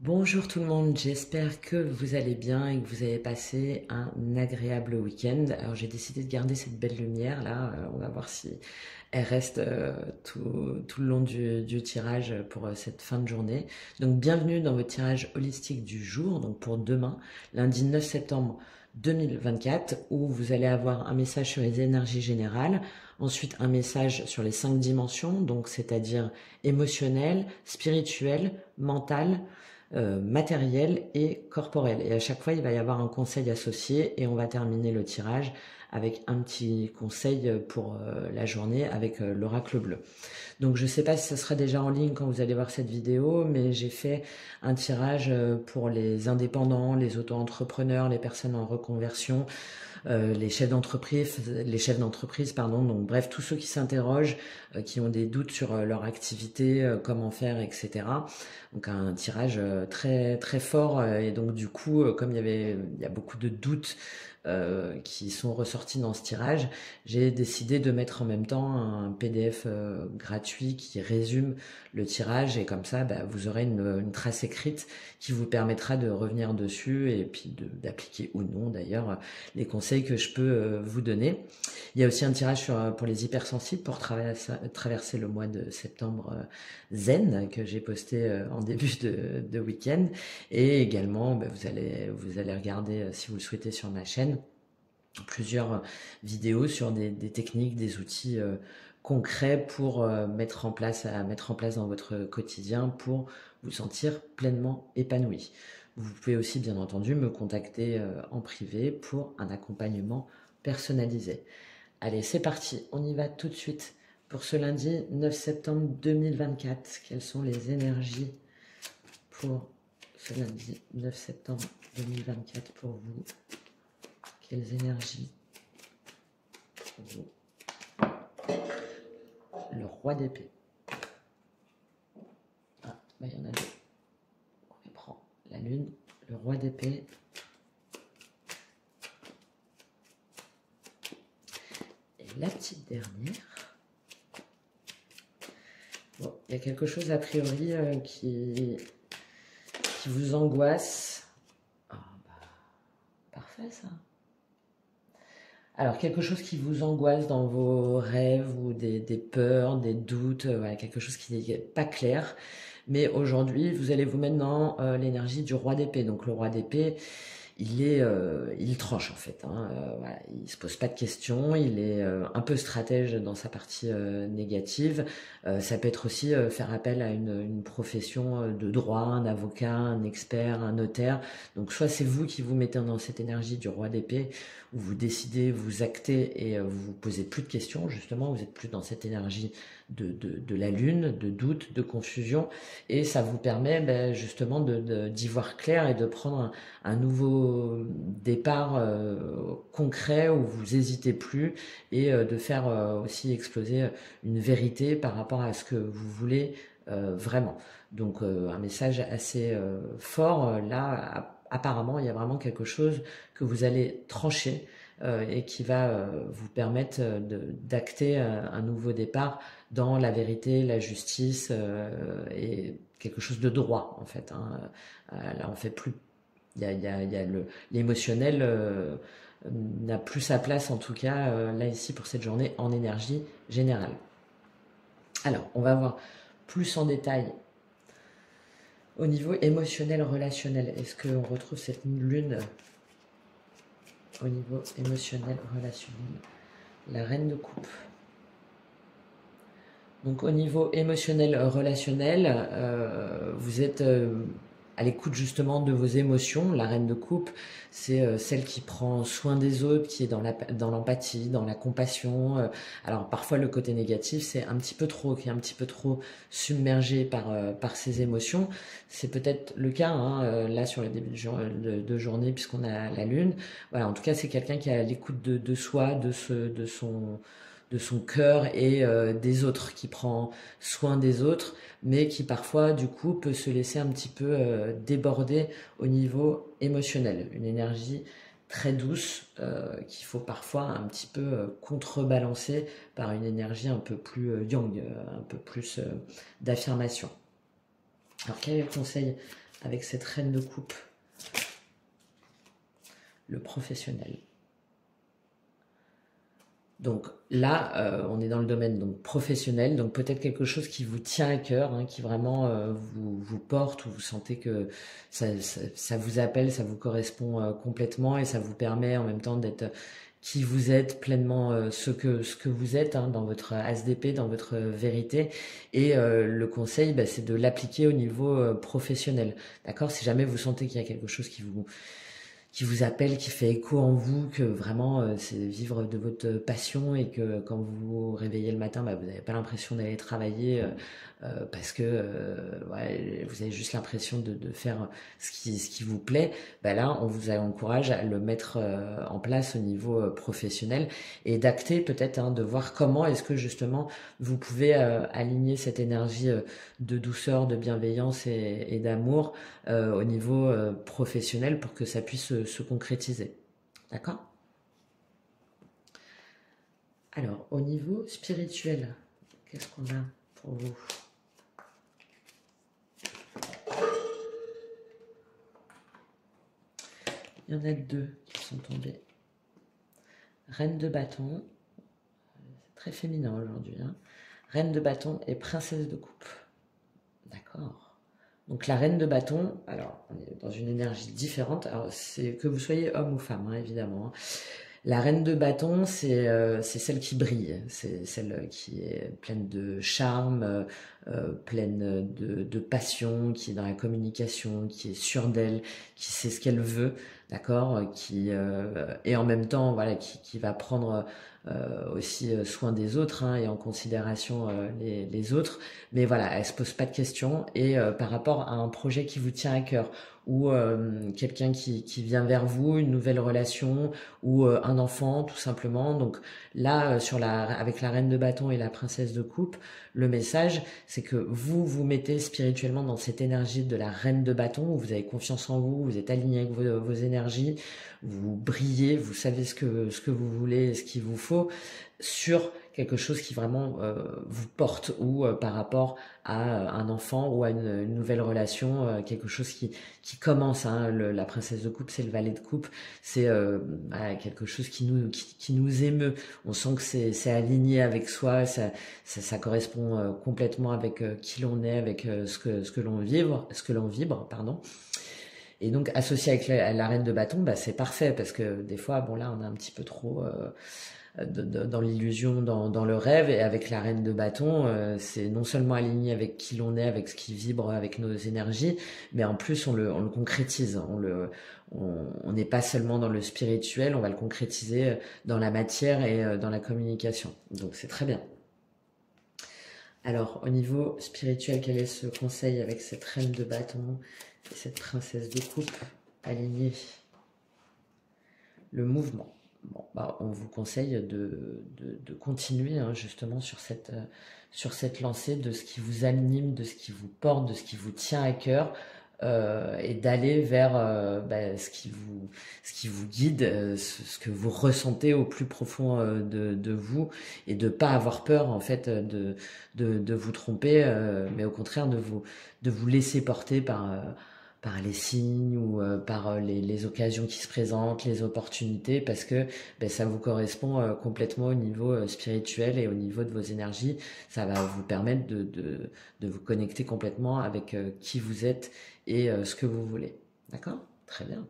Bonjour tout le monde, j'espère que vous allez bien et que vous avez passé un agréable week-end. Alors j'ai décidé de garder cette belle lumière là, on va voir si elle reste tout le long du tirage pour cette fin de journée. Donc bienvenue dans votre tirage holistique du jour, donc pour demain, lundi 9 septembre 2024, où vous allez avoir un message sur les énergies générales, ensuite un message sur les 5 dimensions, donc c'est-à-dire émotionnel, spirituel, mental, matériel et corporel. Et à chaque fois, il va y avoir un conseil associé et on va terminer le tirage avec un petit conseil pour la journée avec l'oracle bleu. Donc je ne sais pas si ça sera déjà en ligne quand vous allez voir cette vidéo, mais j'ai fait un tirage pour les indépendants, les auto-entrepreneurs, les personnes en reconversion, les chefs d'entreprise, pardon. Donc bref, tous ceux qui s'interrogent, qui ont des doutes sur leur activité, comment faire, etc. Donc un tirage très très fort et donc du coup, comme il y a beaucoup de doutes qui sont ressortis dans ce tirage, j'ai décidé de mettre en même temps un PDF gratuit qui résume le tirage et comme ça, bah, vous aurez une trace écrite qui vous permettra de revenir dessus et puis d'appliquer ou non d'ailleurs les conseils que je peux vous donner. Il y a aussi un tirage pour les hypersensibles pour traverser le mois de septembre zen que j'ai posté en début de week-end et également bah, vous allez regarder si vous le souhaitez sur ma chaîne plusieurs vidéos sur des techniques, des outils concrets pour mettre en place dans votre quotidien pour vous sentir pleinement épanoui. Vous pouvez aussi bien entendu me contacter en privé pour un accompagnement personnalisé. Allez, c'est parti, on y va tout de suite pour ce lundi 9 septembre 2024. Quelles sont les énergies pour ce lundi 9 septembre 2024 pour vous? Quelles énergies pour vous? Le roi d'épée. Ah, bah, il y en a deux. On prend la lune, le roi d'épée. Et la petite dernière. Bon, il y a quelque chose a priori qui vous angoisse. Ah, bah, parfait ça. Alors, quelque chose qui vous angoisse dans vos rêves ou des peurs, des doutes, voilà, quelque chose qui n'est pas clair. Mais aujourd'hui, vous allez vous mettre dans l'énergie du roi d'épée. Donc, le roi d'épée, il tranche en fait. Hein, voilà, il se pose pas de questions. Il est un peu stratège dans sa partie négative. Ça peut être aussi faire appel à une profession de droit, un avocat, un expert, un notaire. Donc soit c'est vous qui vous mettez dans cette énergie du roi d'épée, où vous décidez, vous actez et vous vous posez plus de questions. Justement, vous êtes plus dans cette énergie de la lune, de doute, de confusion, et ça vous permet ben, justement d'y voir clair et de prendre un nouveau départ concret où vous hésitez plus et de faire aussi exploser une vérité par rapport à ce que vous voulez vraiment. Donc un message assez fort. Là, apparemment, il y a vraiment quelque chose que vous allez trancher et qui va vous permettre d'acter un nouveau départ dans la vérité, la justice et quelque chose de droit en fait. Hein. Là, on fait plus il y a l'émotionnel n'a plus sa place en tout cas là ici pour cette journée en énergie générale. Alors, on va voir plus en détail au niveau émotionnel relationnel. Est-ce qu'on retrouve cette lune au niveau émotionnel relationnel? La reine de coupe. Donc au niveau émotionnel relationnel, vous êtes à l'écoute justement de vos émotions. La reine de coupe, c'est celle qui prend soin des autres, qui est dans l'empathie, dans la compassion. Alors parfois le côté négatif, c'est un petit peu trop, qui est un petit peu trop submergé par ses émotions. C'est peut-être le cas hein, là sur le début de journée puisqu'on a la lune. Voilà, en tout cas c'est quelqu'un qui est à l'écoute de soi, de son cœur et des autres, qui prend soin des autres, mais qui parfois du coup peut se laisser un petit peu déborder au niveau émotionnel. Une énergie très douce qu'il faut parfois un petit peu contrebalancer par une énergie un peu plus yang, un peu plus d'affirmation. Alors quel est le conseil avec cette reine de coupe. Le professionnel. Donc là, on est dans le domaine donc professionnel, donc peut-être quelque chose qui vous tient à cœur, hein, qui vraiment vous porte, ou vous sentez que ça vous appelle, ça vous correspond complètement, et ça vous permet en même temps d'être qui vous êtes, pleinement ce que vous êtes, hein, dans votre ASDP, dans votre vérité. Et le conseil, bah, c'est de l'appliquer au niveau professionnel. D'accord? Si jamais vous sentez qu'il y a quelque chose qui vous appelle, qui fait écho en vous, que vraiment c'est vivre de votre passion, et que quand vous vous réveillez le matin, bah, vous n'avez pas l'impression d'aller travailler parce que ouais, vous avez juste l'impression de faire ce qui vous plaît, bah là on vous encourage à le mettre en place au niveau professionnel, et d'acter peut-être, hein, de voir comment est-ce que justement vous pouvez aligner cette énergie de douceur, de bienveillance et d'amour au niveau professionnel, pour que ça puisse se concrétiser. D'accord? Alors, au niveau spirituel, qu'est-ce qu'on a pour vous? Il y en a deux qui sont tombés. Reine de bâton, c'est très féminin aujourd'hui, hein. Reine de bâton et princesse de coupe. D'accord. Donc la reine de bâton, alors on est dans une énergie différente. Alors c'est que vous soyez homme ou femme, hein, évidemment, hein. La reine de bâton, c'est celle qui brille, c'est celle qui est pleine de charme, pleine de passion, qui est dans la communication, qui est sûre d'elle, qui sait ce qu'elle veut, d'accord, qui et en même temps, voilà, qui va prendre aussi soin des autres, hein, et en considération les autres. Mais voilà, elle se pose pas de questions, et par rapport à un projet qui vous tient à cœur, ou quelqu'un qui vient vers vous, une nouvelle relation, ou un enfant tout simplement. Donc là, avec la reine de bâton et la princesse de coupe, le message, c'est que vous vous mettez spirituellement dans cette énergie de la reine de bâton, où vous avez confiance en vous, vous êtes aligné avec vos énergies, vous brillez, vous savez ce que vous voulez, ce qu'il vous faut, sur quelque chose qui vraiment vous porte, ou par rapport à un enfant, ou à une nouvelle relation, quelque chose qui commence, hein. La princesse de coupe, c'est le valet de coupe, c'est quelque chose qui nous émeut. On sent que c'est aligné avec soi, ça correspond complètement avec qui l'on est, avec ce que l'on vibre, pardon. Et donc associé avec la reine de bâton, bah, c'est parfait, parce que des fois, bon là, on est un petit peu trop dans l'illusion, dans le rêve, et avec la reine de bâton, c'est non seulement aligné avec qui l'on est, avec ce qui vibre, avec nos énergies, mais en plus on le concrétise. On n'est pas seulement dans le spirituel, on va le concrétiser dans la matière et dans la communication. Donc c'est très bien. Alors au niveau spirituel, quel est ce conseil avec cette reine de bâton et cette princesse de coupe alignée? Le mouvement. Bon, bah, on vous conseille de continuer, hein, justement sur cette lancée de ce qui vous anime, de ce qui vous porte, de ce qui vous tient à cœur, et d'aller vers bah, ce qui vous guide, ce que vous ressentez au plus profond de vous, et de pas avoir peur en fait de vous tromper, mais au contraire de vous laisser porter par les signes, ou par les occasions qui se présentent, les opportunités, parce que ben, ça vous correspond complètement au niveau spirituel et au niveau de vos énergies. Ça va vous permettre de vous connecter complètement avec qui vous êtes et ce que vous voulez. D'accord? Très bien.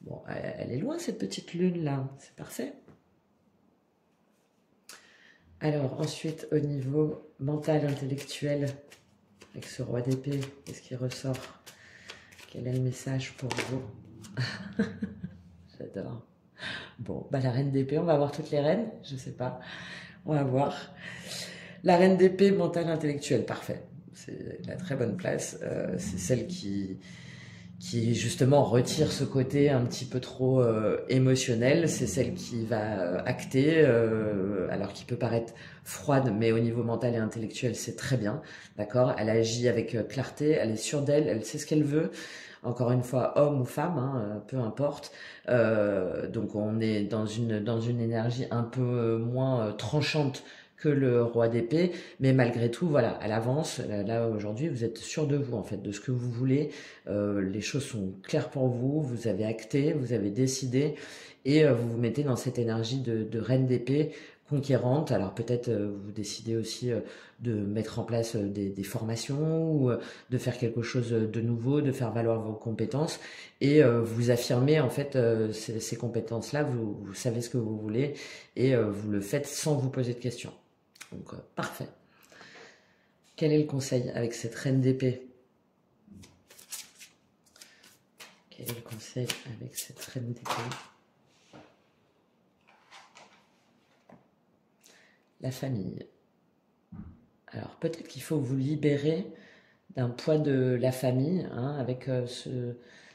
Bon, elle est loin cette petite lune là, c'est parfait. Alors ensuite, au niveau mental, intellectuel, avec ce roi d'épée, qu'est-ce qui ressort? Quel est le message pour vous? J'adore. Bon, bah la reine d'épée, on va voir toutes les reines, je sais pas. On va voir. La reine d'épée, mentale, intellectuelle, parfait. C'est la très bonne place. C'est celle qui justement retire ce côté un petit peu trop émotionnel. C'est celle qui va acter, alors qu'il peut paraître froide, mais au niveau mental et intellectuel, c'est très bien. D'accord? Elle agit avec clarté, elle est sûre d'elle, elle sait ce qu'elle veut. Encore une fois, homme ou femme, hein, peu importe. Donc on est dans une énergie un peu moins tranchante que le roi d'épée, mais malgré tout, voilà, elle avance. Là aujourd'hui, vous êtes sûr de vous, en fait, de ce que vous voulez. Les choses sont claires pour vous, vous avez acté, vous avez décidé, et vous vous mettez dans cette énergie de reine d'épée conquérante. Alors peut-être vous décidez aussi de mettre en place des formations ou de faire quelque chose de nouveau, de faire valoir vos compétences et vous affirmez en fait ces compétences-là, vous savez ce que vous voulez et vous le faites sans vous poser de questions. Donc parfait. Quel est le conseil avec cette reine d'épée? Quel est le conseil avec cette reine d'épée? La famille. Alors peut-être qu'il faut vous libérer d'un poids de la famille, hein, avec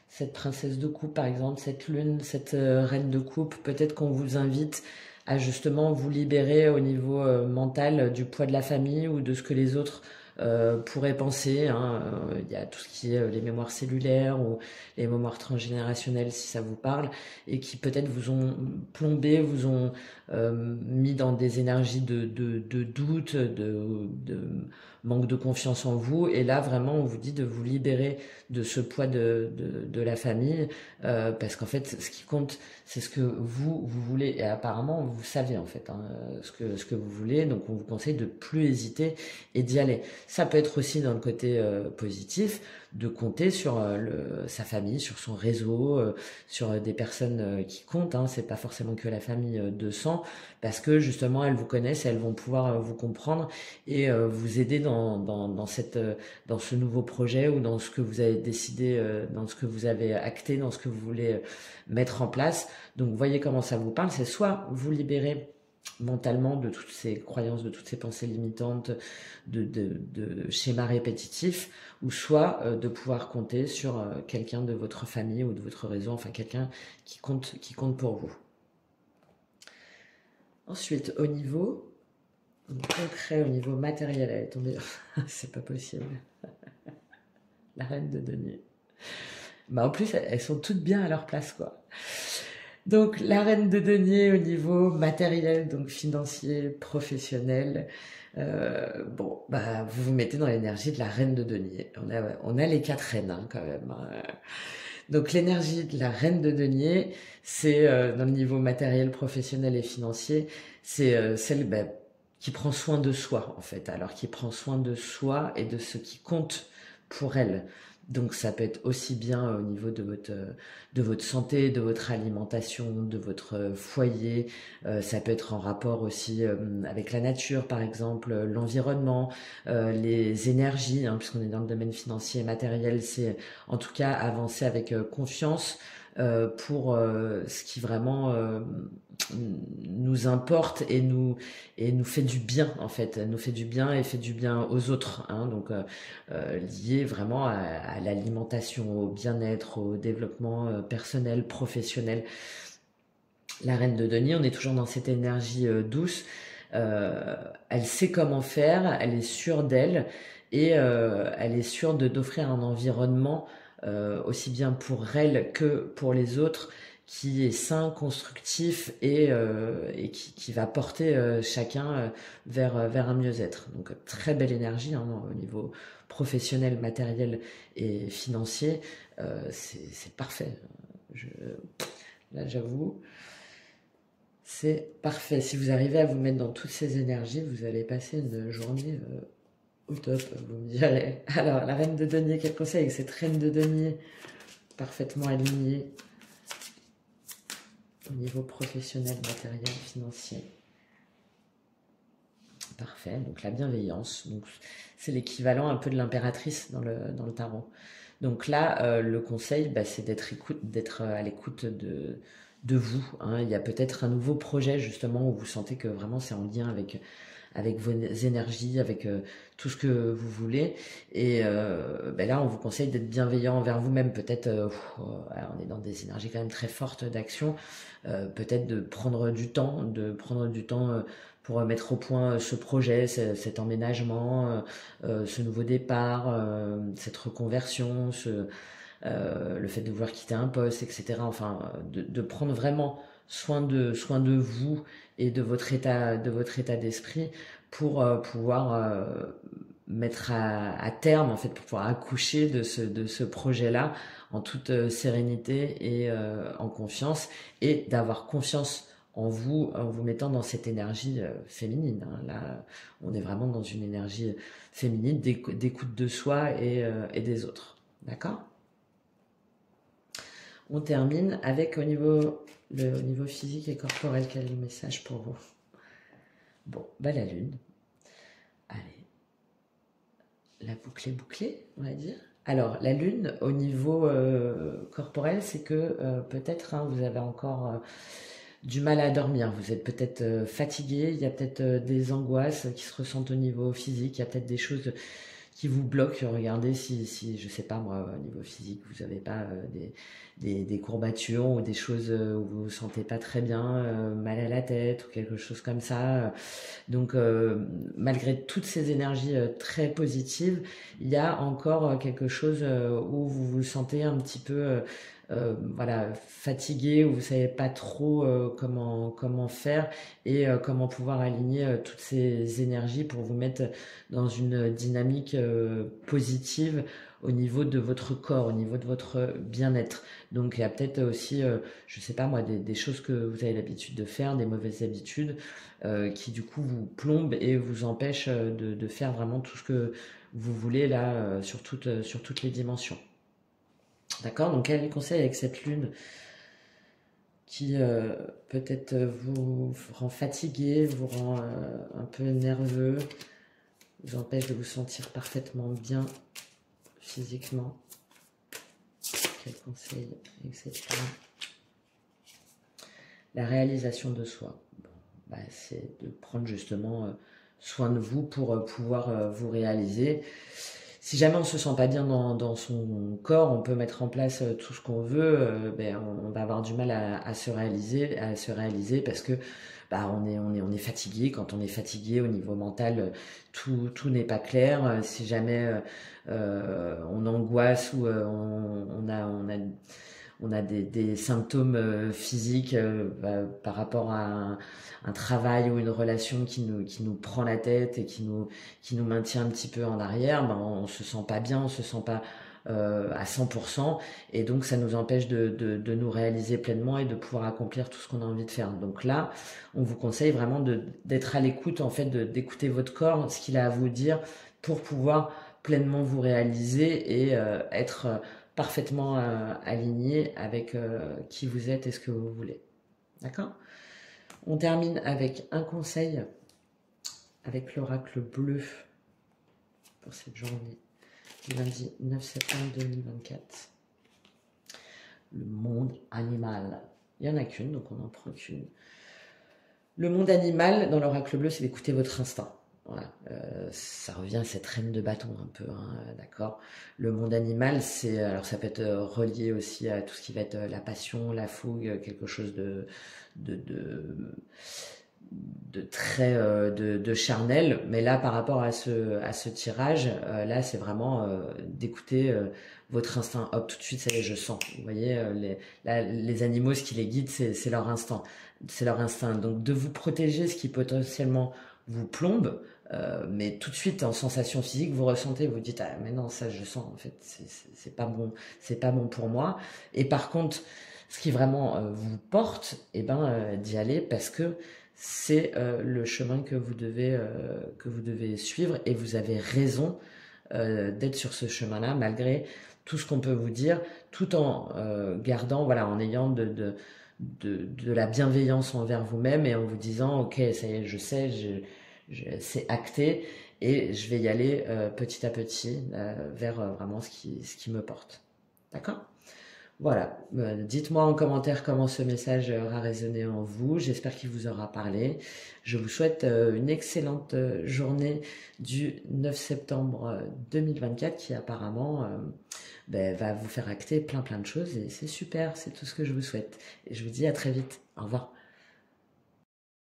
cette princesse de coupe par exemple, cette lune, cette reine de coupe. Peut-être qu'on vous invite à justement vous libérer au niveau mental du poids de la famille ou de ce que les autres pourraient penser. Hein. Il y a tout ce qui est les mémoires cellulaires ou les mémoires transgénérationnelles si ça vous parle et qui peut-être vous ont plombé, vous ont mis dans des énergies de doute, de manque de confiance en vous. Et là, vraiment, on vous dit de vous libérer de ce poids de la famille, parce qu'en fait, ce qui compte, c'est ce que vous voulez. Et apparemment, vous savez, en fait, hein, ce que vous voulez. Donc, on vous conseille de plus hésiter et d'y aller. Ça peut être aussi dans le côté positif, de compter sur sa famille, sur son réseau, sur des personnes qui comptent. Hein. C'est pas forcément que la famille de sang, parce que justement, elles vous connaissent, elles vont pouvoir vous comprendre et vous aider dans ce nouveau projet ou dans ce que vous avez décidé, dans ce que vous avez acté, dans ce que vous voulez mettre en place. Donc, voyez comment ça vous parle. C'est soit vous libérez mentalement de toutes ces croyances, de toutes ces pensées limitantes, de schémas répétitifs, ou soit de pouvoir compter sur quelqu'un de votre famille ou de votre réseau, enfin quelqu'un qui compte pour vous. Ensuite, au niveau concret, au niveau matériel, elle est tombée. C'est pas possible. La reine de denier. Bah en plus, elles sont toutes bien à leur place, quoi. Donc, la reine de denier au niveau matériel, donc financier, professionnel. Bon, bah vous vous mettez dans l'énergie de la reine de denier. On a les 4 reines, hein, quand même. Donc, l'énergie de la reine de denier, c'est dans le niveau matériel, professionnel et financier, c'est celle qui prend soin de soi, en fait. Alors, qui prend soin de soi et de ce qui compte pour elle. Donc ça peut être aussi bien au niveau de votre santé, de votre alimentation, de votre foyer. Ça peut être en rapport aussi avec la nature, par exemple, l'environnement, les énergies, hein, puisqu'on est dans le domaine financier et matériel. C'est en tout cas avancer avec confiance pour ce qui vraiment nous importe et nous fait du bien, en fait, nous fait du bien et fait du bien aux autres, hein, donc lié vraiment à l'alimentation, au bien-être, au développement personnel, professionnel. La reine de denier, on est toujours dans cette énergie douce, elle sait comment faire, elle est sûre d'elle et elle est sûre d'offrir un environnement aussi bien pour elle que pour les autres, qui est sain, constructif et qui va porter chacun vers un mieux-être. Donc très belle énergie, hein, au niveau professionnel, matériel et financier. C'est parfait. Là, j'avoue, c'est parfait. Si vous arrivez à vous mettre dans toutes ces énergies, vous allez passer une journée au top, vous me direz. Alors, la reine de denier, quel conseil avec cette reine de denier parfaitement alignée au niveau professionnel, matériel, financier? Parfait, donc la bienveillance, donc c'est l'équivalent un peu de l'impératrice dans le tarot. Donc là, le conseil, c'est d'être à l'écoute de vous, hein. Il y a peut-être un nouveau projet justement où vous sentez que vraiment c'est en lien avec vos énergies, avec tout ce que vous voulez. Et là, on vous conseille d'être bienveillant envers vous-même. Peut-être, on est dans des énergies quand même très fortes d'action. Peut-être de prendre du temps, pour mettre au point ce projet, cet emménagement, ce nouveau départ, cette reconversion, le fait de vouloir quitter un poste, etc. Enfin, de prendre vraiment soin de vous et de votre état d'esprit pour pouvoir mettre à terme, en fait, pour pouvoir accoucher de ce projet-là en toute sérénité et en confiance, et d'avoir confiance en vous mettant dans cette énergie féminine. Hein. Là, on est vraiment dans une énergie féminine d'écoute de soi et des autres. D'accord? On termine avec au niveau physique et corporel, quel est le message pour vous? Bon, bah la lune. Allez, la boucle est bouclée, on va dire. Alors, la lune, au niveau corporel, c'est que peut-être hein, vous avez encore du mal à dormir, vous êtes peut-être fatigué, il y a peut-être des angoisses qui se ressentent au niveau physique, il y a peut-être des choses qui vous bloquent. Regardez si je sais pas moi, au niveau physique, vous n'avez pas des courbatures ou des choses où vous vous sentez pas très bien, mal à la tête ou quelque chose comme ça. Donc, malgré toutes ces énergies très positives, il y a encore quelque chose où vous vous sentez un petit peu voilà, fatigué, où vous savez pas trop comment faire et comment pouvoir aligner toutes ces énergies pour vous mettre dans une dynamique positive au niveau de votre corps, au niveau de votre bien-être. Donc il y a peut-être aussi, je sais pas moi, des choses que vous avez l'habitude de faire, des mauvaises habitudes qui du coup vous plombent et vous empêchent de faire vraiment tout ce que vous voulez là sur toutes les dimensions. D'accord? Donc quel est le conseil avec cette lune qui peut-être vous rend fatigué, vous rend un peu nerveux, vous empêche de vous sentir parfaitement bien physiquement? Quel conseil avec cette lune? La réalisation de soi. Bon, bah, c'est de prendre justement soin de vous pour pouvoir vous réaliser. Si jamais on se sent pas bien dans son corps, on peut mettre en place tout ce qu'on veut, ben on va avoir du mal à se réaliser parce que bah on est fatigué. Quand on est fatigué au niveau mental, tout n'est pas clair. Si jamais on angoisse ou on a des symptômes physiques par rapport à un travail ou une relation qui nous prend la tête et qui nous maintient un petit peu en arrière, ben on se sent pas bien, on se sent pas à 100%, et donc ça nous empêche de nous réaliser pleinement et de pouvoir accomplir tout ce qu'on a envie de faire. Donc là, on vous conseille vraiment d'être à l'écoute, en fait, d'écouter votre corps, ce qu'il a à vous dire pour pouvoir pleinement vous réaliser et être parfaitement aligné avec qui vous êtes et ce que vous voulez. D'accord? On termine avec un conseil avec l'oracle bleu pour cette journée du lundi 9 septembre 2024. Le monde animal. Il n'y en a qu'une, donc on n'en prend qu'une. Le monde animal, dans l'oracle bleu, c'est d'écouter votre instinct. Voilà, ça revient à cette reine de bâton un peu, hein, d'accord. Le monde animal, alors ça peut être relié aussi à tout ce qui va être la passion, la fougue, quelque chose de très de charnel. Mais là, par rapport à ce tirage, là, c'est vraiment d'écouter votre instinct. Hop, tout de suite, ça y est, je sens. Vous voyez, les animaux, ce qui les guide, c'est leur instinct. C'est leur instinct. Donc, de vous protéger, ce qui potentiellement vous plombe, mais tout de suite en sensation physique, vous ressentez, vous dites ah mais non, ça je sens en fait, c'est pas bon, c'est pas bon pour moi. Et par contre, ce qui vraiment vous porte, et d'y aller parce que c'est le chemin que vous devez suivre, et vous avez raison d'être sur ce chemin-là malgré tout ce qu'on peut vous dire, tout en gardant, voilà, en ayant de la bienveillance envers vous-même et en vous disant ok, ça y est, je sais, c'est acté et je vais y aller petit à petit vers vraiment ce qui me porte. D'accord? Voilà, dites-moi en commentaire comment ce message aura résonné en vous, j'espère qu'il vous aura parlé. Je vous souhaite une excellente journée du 9 septembre 2024 qui apparemment va vous faire acter plein de choses, et c'est super, c'est tout ce que je vous souhaite. Et je vous dis à très vite, au revoir.